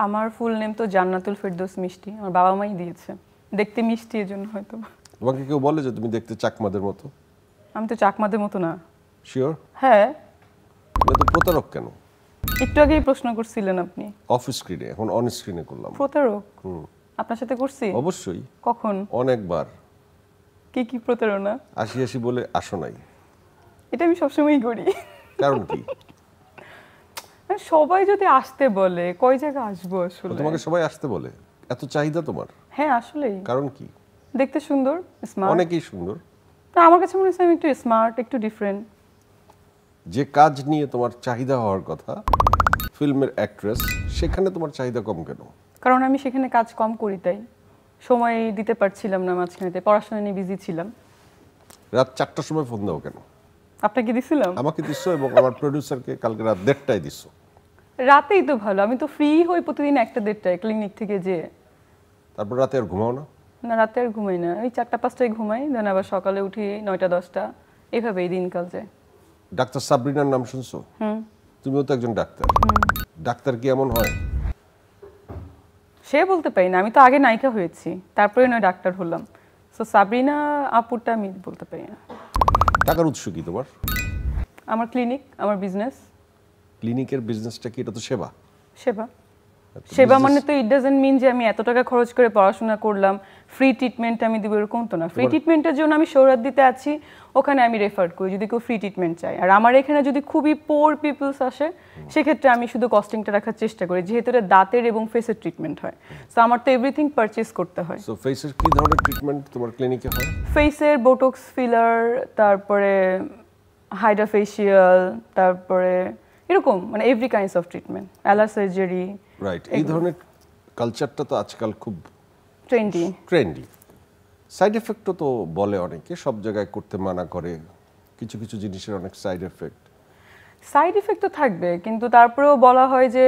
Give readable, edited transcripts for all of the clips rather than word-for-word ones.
আমার full name তো জান্নাতুল ফেরদৌস মিষ্টি, আমার বাবা মাই দিয়েছে। দেখতে মিষ্টি এজন্য হয়তো। তোমাকে কেউ বলে যে তুমি দেখতে চাকমাদের মতো? আমি তো চাকমাদের মতো না। শিওর? হ্যাঁ। তুমি তো প্রতারক কেন? একটু আগেই প্রশ্ন করছিলেন আপনি। অফ স্ক্রিনে, এখন অন স্ক্রিনে করলাম। প্রতারক? আপনার সাথে করছি? অবশ্যই। কখন? অনেকবার। কি প্রতারণা? আসি বলে আসো নাই। এটা আমি সবসময়ই করি। কারণ কি? সবাই যদি আসতে বলে কয় জায়গায় আসবো আসলে? তোমাকে সবাই আসতে বলে? এত চাহিদা তোমার? হ্যাঁ আসলেই। কারণ কি? দেখতে সুন্দর, স্মার্ট। অনেকেই সুন্দর। না, আমার কাছে মনে হচ্ছে আমি একটু স্মার্ট, একটু ডিফারেন্ট। যে কাজ নিয়ে তোমার চাহিদা হওয়ার কথা, ফিল্মের অ্যাক্ট্রেস, সেখানে তোমার চাহিদা কম কেন? কারণ আমি সেখানে কাজ কম করি, তাই সময় দিতে পারছিলাম না মাঝখানেতে, পড়াশোনা নিয়ে বিজি ছিলাম। রাত 4টার সময় ফোন দাও কেন? আপনাকে দিছিলাম? আমাকে দিছো এবং আমার প্রোডিউসারকে কালকে রাত 1:30টায় দিছো। রাতেই তো ভালো, আমি তো ফ্রি হই প্রতিদিন 1টা-1:30টায় ক্লিনিক থেকে যেয়ে। তারপর রাতে আর ঘুমাও না? না, রাতে আর ঘুমাই না, ওই 4টা-5টায় ঘুমাই, দেন আবার সকালে উঠি 9টা-10টা, এভাবেই দিনকাল যায়। ডাক্তার সাবরিনার নাম শুনছো? তুমিও তো একজন ডাক্তার। ডাক্তার কি এমন হয়? সে বলতে পারি না, আমি তো আগে নায়িকা হয়েছি, তারপরে নয় ডাক্তার হলাম। সো সাবরিনা আপুরটা আমি বলতে পারি না। টাকার উৎস কি তোমার? আমার ক্লিনিক, আমার বিজনেস। ক্লিনিকের বিজনেসটা কি? এটা তো সেবা। সেবা। সেবা মানে তো ইট ডাজন্ট মিন যে আমি এত টাকা খরচ করে পড়াশোনা করলাম, ফ্রি ট্রিটমেন্ট আমি দিব, এরকম তো না। ফ্রি ট্রিটমেন্টের জন্য আমি সৌরাত দিতে আছি, ওখানে আমি রেফার করি যদি কেউ ফ্রি ট্রিটমেন্ট চায়। আর আমার এখানে যদি খুবই পোর পিপলস আসে, সেক্ষেত্রে আমি শুধু কস্টিংটা রাখার চেষ্টা করি, যেহেতু এটা দাঁতের এবং ফেসের ট্রিটমেন্ট হয়। সো আমার তো এভরিথিং পারচেজ করতে হয়। সো ফেসের কি ধরনের ট্রিটমেন্ট তোমার ক্লিনিকে হয়? ফেসের বোটক্স, ফিলার, তারপরে হাইড্রা ফেশিয়াল, তারপরে এরকম মানে এভরি কাইন্ডস অফ ট্রিটমেন্ট, অ্যালার সার্জারি। রাইট, এই ধরনের কালচারটা তো আজকাল খুব ট্রেন্ডি। সাইড এফেক্টও তো বলে অনেকে, সব জায়গায় করতে মানা করে, কিছু কিছু জিনিসের অনেক সাইড এফেক্ট তো থাকবে, কিন্তু তারপরেও বলা হয় যে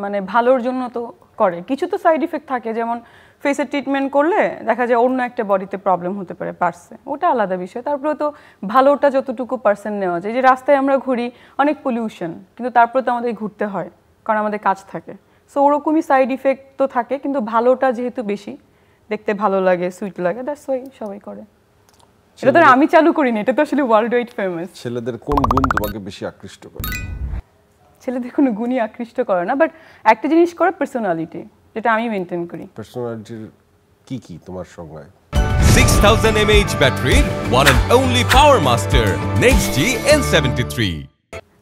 মানে ভালোর জন্য তো করে। কিছু তো সাইড ইফেক্ট থাকে, যেমন ফেসের ট্রিটমেন্ট করলে দেখা যায় অন্য একটা বডিতে প্রবলেম হতে পারে, পার্সে, ওটা আলাদা বিষয়। তারপরে তো ভালোটা যতটুকু পার্সেন্ট নেওয়া যায়, যে রাস্তায় আমরা ঘুরি অনেক পলিউশন, কিন্তু তারপরে তো আমাদের ঘুরতে হয় কারণ আমাদের কাজ থাকে। সো ওরকমই সাইড ইফেক্ট তো থাকে, কিন্তু ভালোটা যেহেতু বেশি, দেখতে ভালো লাগে, সুইট লাগে, দ্যাটস ওয়াই সবাই করে। এটা তো আমি চালু করিনি, এটা তো আসলে ওয়ার্ল্ড ওয়াইড ফেমাস। ছেলেদের কোন গুণ তোমাকে বেশি আকৃষ্ট করে? ছেলেদের কোনো গুণই আকৃষ্ট করে না, বাট একটা জিনিস করে, পার্সোনালিটি, যেটা আমি মেনটেন করি। পার্সোনালিটির কি কি তোমার সংজ্ঞায়? 6000 mAh ব্যাটারির one and only power master NextG N73।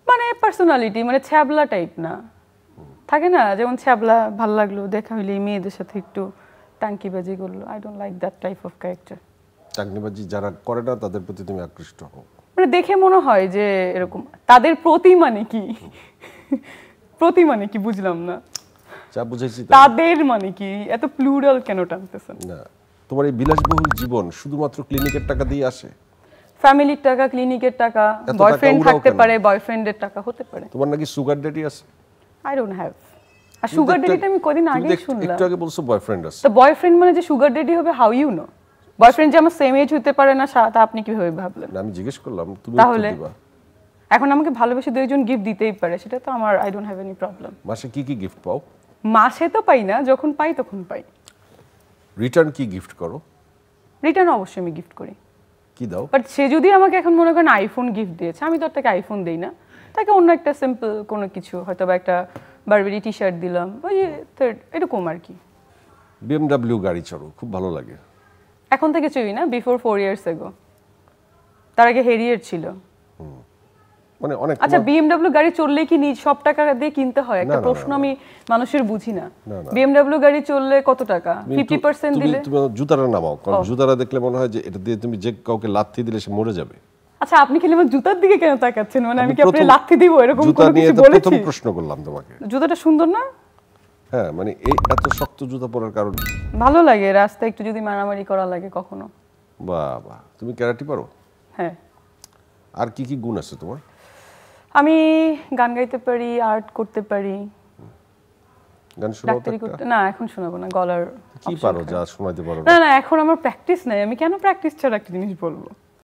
মানে পার্সোনালিটি মানে ছ্যাবলা টাইপ না, থাকে না যেমন ছ্যাবলা ভালো লাগলো দেখা হইলে মেয়েদের সাথে একটু টাঙ্কিবাজি করলো, I don't like that type of character. টাঙ্কিবাজি যারা করে না তাদের প্রতি তুমি আকৃষ্ট হও? মানে দেখে মনে হয় যে এরকম, তাদের প্রতি মানে কি? প্রতি মানে কি বুঝলাম না। যা বুঝাইছি তাদের মানে কি, এত প্লুরাল কেন টানতেছেন? না, তোমার এই বিলাসবহুল জীবন শুধুমাত্র ক্লিনিকের টাকা দিয়ে আসে? ফ্যামিলির টাকা, ক্লিনিকের টাকা, বয়ফ্রেন্ড থাকতে পারে, বয়ফ্রেন্ডের টাকা হতে পারে। তোমার নাকি সুগার ড্যাডি আছে? I don't have. আর সুগার ড্যাডিটা আমি কদিন আগে শুনলাম। একটু আগে বলছো বয়ফ্রেন্ড আছে। তো বয়ফ্রেন্ড মানে যে সুগার ড্যাডি হবে, হাউ ইউ নো? বয়ফ্রেন্ড যে আমার সেম এজ হতে পারে না, তা আপনি কিভাবে ভাবলেন? না, আমি জিজ্ঞেস করলাম, তুমি তাহলে দিবা। এখন আমাকে ভালোবেসে দুইজন গিফট দিতেই পারে, সেটা তো আমার, I don't have any problem. মাসে কি কি গিফট পাও? মাসে তো পাই না, যখন পাই তখন পাই। রিটার্ন কি গিফট করো? রিটার্ন অবশ্যই আমি গিফট করি। কি দাও? বাট সে যদি আমাকে এখন মনে করেন আইফোন গিফট দিয়েছে, আমি তো তাকে আইফোন দেই না, তাকে অন্য একটা সিম্পল কোনো কিছু, হয়তো বা একটা বারবেরি টি শার্ট দিলাম, ওই এরকম আর কি। BMW গাড়ি চড়ো, খুব ভালো লাগে? এখন থেকে চড়ি না, বিফোর 4 years ago। তার আগে হেরিয়ার ছিল। মানে অনেক। আচ্ছা, BMW গাড়ি চললে কি নিজ সব টাকা দিয়ে কিনতে হয়? একটা প্রশ্ন আমি মানুষের বুঝি না। BMW গাড়ি চললে কত টাকা? 50% দিলে? তুমি জুতাটা নামাও, কারণ জুতাটা দেখলে মনে হয় যে এটা দিয়ে তুমি যে কাউকে লাথি দিলে সে মরে যাবে। আচ্ছা, আপনি কি আমার জুতার দিকে কেন তাকাচ্ছেন? মানে আমি কি আপনাকে লাথি দিব এরকম কোনো কিছু বলেছি? জুতা নিয়ে তো প্রথম প্রশ্ন করলাম তোমাকে। জুতাটা সুন্দর না? হ্যাঁ, মানে এই এত শক্ত জুতা পরার কারণ? ভালো লাগে, রাস্তায় একটু যদি মারামারি করা লাগে কখনো। বাহ, তুমি ক্যারাটে পারো? হ্যাঁ। আর কি কি গুণ আছে তোমার? আমি গান গাইতে পারি, আর্ট করতে পারি। গান শোনাও তো? না, এখন শোনাবো না, গলার কি পারো যা শোনাতে পারো? না, এখন আমার প্র্যাকটিস নাই, আমি কেন প্র্যাকটিস ছাড়া একটা জিনিস বলবো?